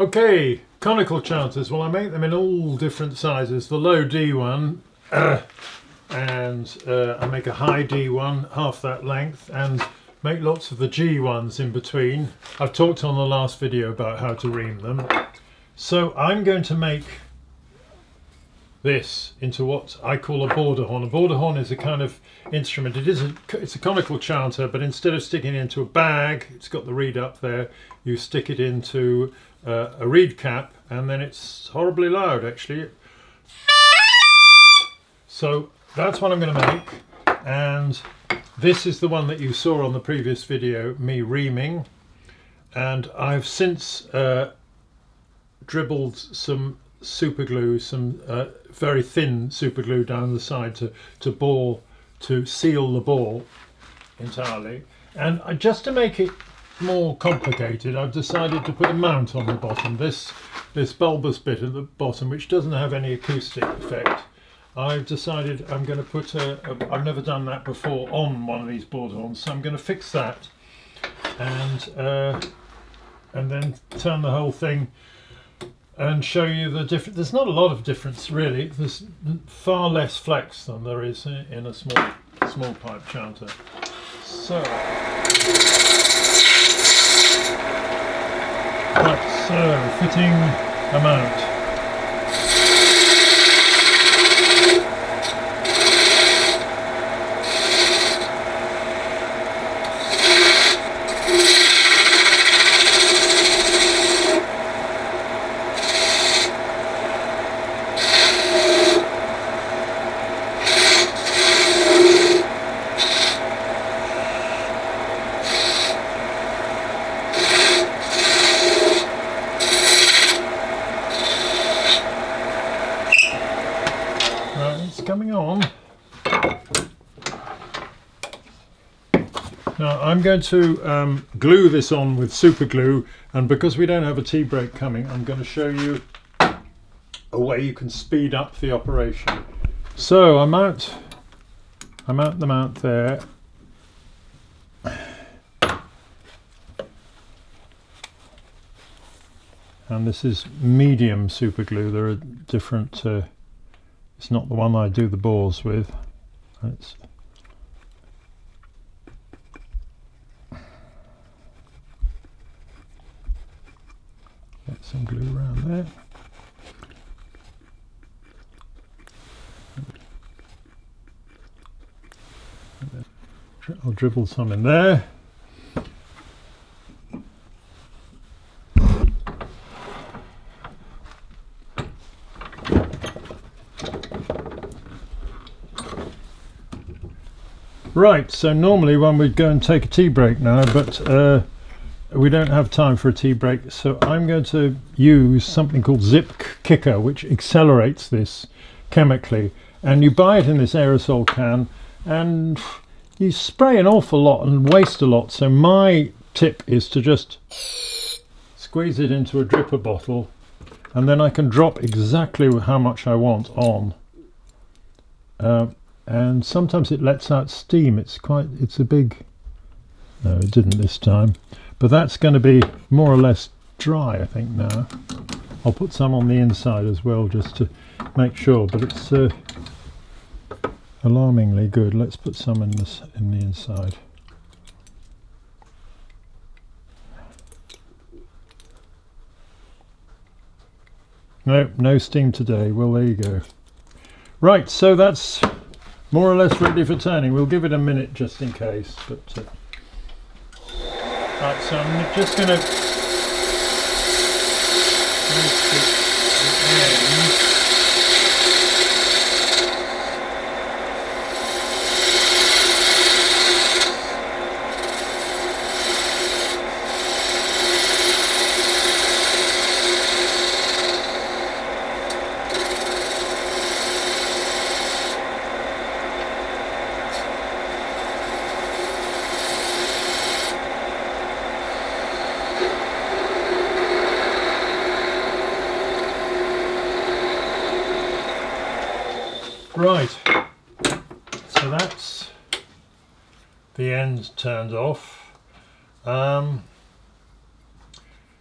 Okay, conical chanters. Well, I make them in all different sizes. The low D one, and I make a high D one, half that length, and make lots of the G ones in between. I've talked on the last video about how to ream them. So I'm going to make this into what I call a border horn. A border horn is a kind of instrument. It's a conical chanter, but instead of sticking it into a bag, it's got the reed up there, you stick it into a reed cap, and then it's horribly loud actually. So that's what I'm going to make, and this is the one that you saw on the previous video, me reaming, and I've since dribbled some super glue, some very thin super glue down the side to seal the ball entirely. And just to make it more complicated, I've decided to put a mount on the bottom, this bulbous bit at the bottom, which doesn't have any acoustic effect. I've decided I'm going to put I've never done that before on one of these board horns, so I'm going to fix that and then turn the whole thing and show you the difference. There's not a lot of difference really. There's far less flex than there is in a small pipe chanter. So, right, so fitting a mount. Coming on. Now I'm going to glue this on with super glue, and because we don't have a tea break coming, I'm going to show you a way you can speed up the operation. So I mount the mount there, and this is medium super glue. There are different it's not the one I do the balls with. It's get some glue around there. I'll dribble some in there. Right, so normally one would go and take a tea break now, but we don't have time for a tea break, so I'm going to use something called Zip Kicker, which accelerates this chemically. And you buy it in this aerosol can, and you spray an awful lot and waste a lot. So my tip is to just squeeze it into a dripper bottle, and then I can drop exactly how much I want on. And sometimes it lets out steam. It's a big, no it didn't this time, but that's going to be more or less dry I think now. I'll put some on the inside as well just to make sure, but it's alarmingly good. Let's put some in the inside. No steam today. Well, there you go. Right, so that's more or less ready for turning. We'll give it a minute just in case. But right, so I'm just going to right, so that's the end turned off.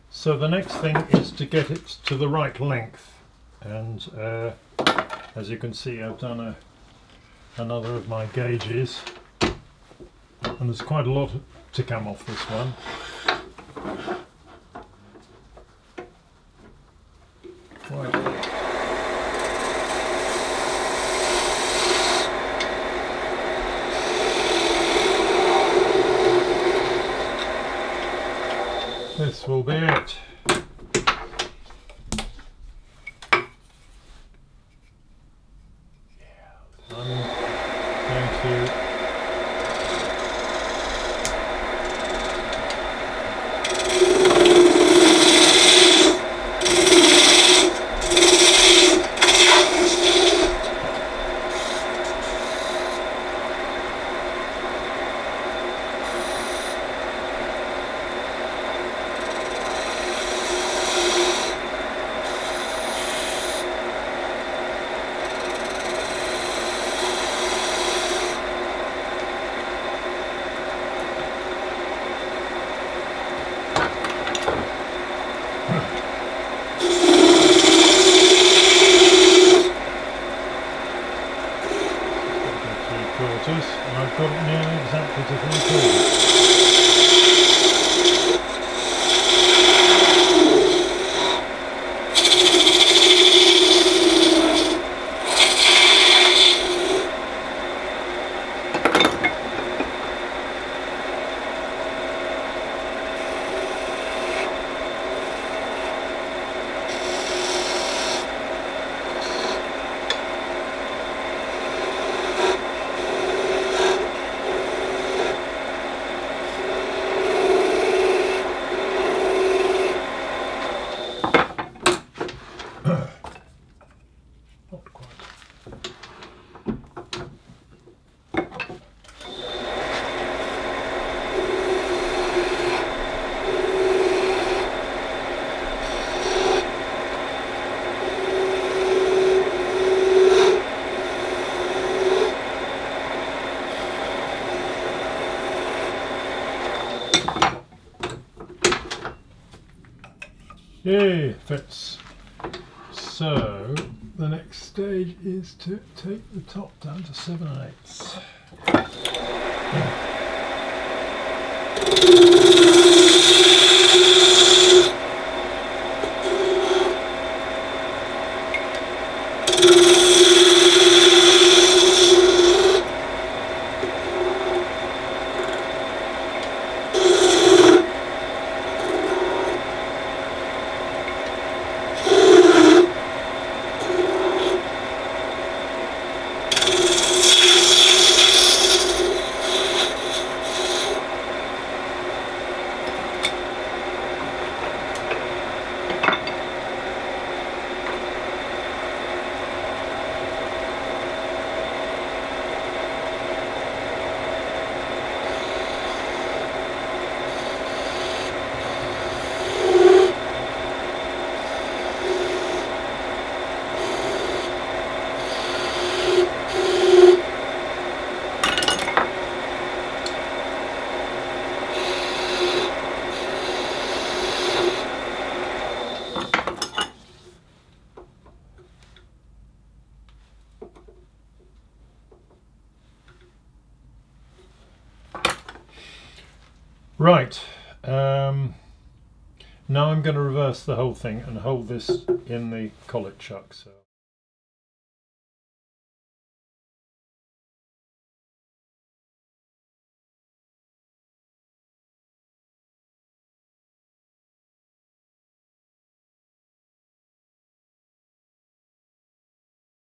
So So the next thing is to get it to the right length, and as you can see, I've done another of my gauges, and there's quite a lot to come off this one. This will be it. I'm going to and I've got it nearly exactly to 3/4. Yay, fits. So the next stage is to take the top down to 7/8. Right, now I'm going to reverse the whole thing and hold this in the collet chuck. So